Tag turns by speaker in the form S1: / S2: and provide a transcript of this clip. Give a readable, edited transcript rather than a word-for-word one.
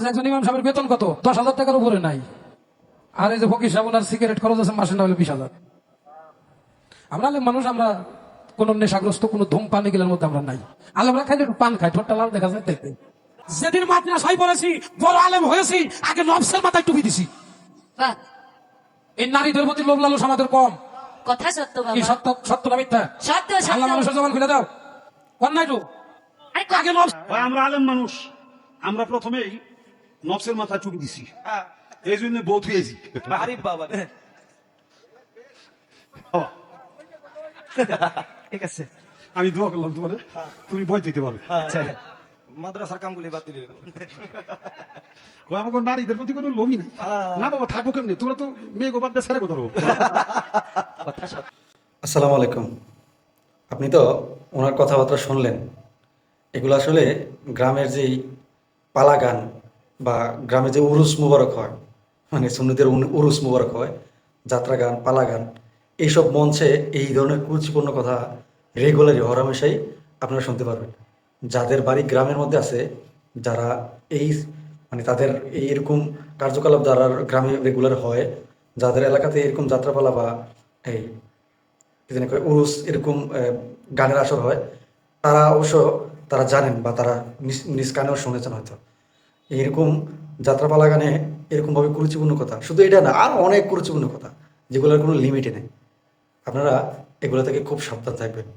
S1: একজন ইমাম সাহেবের বেতন কত? 10,000 টাকার উপরে নাই। আর এই যে ফকির সাহেব ওনার সিগারেট খরচ আছে মাসে না হলে 20,000। আমরা আলেম মানুষ, আমরা কোন নেশাগ্রস্ত কোন ধূমপান এগুলোর মধ্যে আমরা নাই। আলেমরা খাইলে একটু পান খায়, ঠোঁটটা লাল দেখা যায় দেখতে। যেদিন মাদ্রাসায় পড়েছি, বড় আলেম হয়েছি, আগে নফসের মাথায় টুপি দিছি।
S2: বাহ,
S1: এই নারীদের প্রতি লোভ লালস আমাদের কম।
S2: কথা সত্য
S1: কি
S2: বাবা,
S1: সত্য? সত্য না মিথ্যা?
S2: সত্য
S1: আল্লাহ
S2: সত্য।
S1: মানুষের জবান খুলে দাও। অন্যায় তো
S2: আরে
S1: আগে নফস।
S3: ভাই আমরা আলেম মানুষ, আমরা প্রথমেই নফসের মাথা চুপি দিছি, এই জন্য বোধ হয়েছি।
S4: আরে বাবা রে। ঠিক আছে,
S3: আমি দোয়া করলাম তোমার, তুমি ভয় দিতে পারবে।
S4: আচ্ছা মাদ্রাসার কামগুলি বাতিল হয়ে গেল।
S3: ওই আমাকে নারীদের প্রতি কোনো লোভই নেই। না বাবা থাকবো কেমনি, তোরা তো মেয়ে গোপাল ছেড়ে কোথাও।
S4: কথা সত্য।
S5: আসসালামু আলাইকুম। আপনি তো ওনার কথাবার্তা শুনলেন। এগুলো আসলে গ্রামের যেই পালা গান বা গ্রামে যে উরুস মুবারক হয়, মানে সুন্নিদের উরুস মুবারক হয়, যাত্রা গান, পালা গান, এইসব মঞ্চে এই ধরনের কুরুচিপূর্ণ কথা রেগুলারই হরহামেশাই আপনারা শুনতে পারবেন। যাদের বাড়ি গ্রামের মধ্যে আছে, যারা এই মানে তাদের এইরকম কার্যকলাপ যারা গ্রামে রেগুলার হয়, যাদের এলাকাতে এরকম যাত্রাপালা বা এই কি জানি কয় উরুস এরকম গানের আসর হয়, তারা অবশ্য তারা জানেন বা তারা নিজ কানেও শুনেছেন হয়তো। এরকম যাত্রাপালা গানে এরকমভাবে কুরুচিপূর্ণ কথা, শুধু এটা না, আর অনেক কুরুচিপূর্ণ কথা যেগুলোর কোনো লিমিটই নেই। আপনারা এগুলো থেকে খুব সাবধান থাকবেন।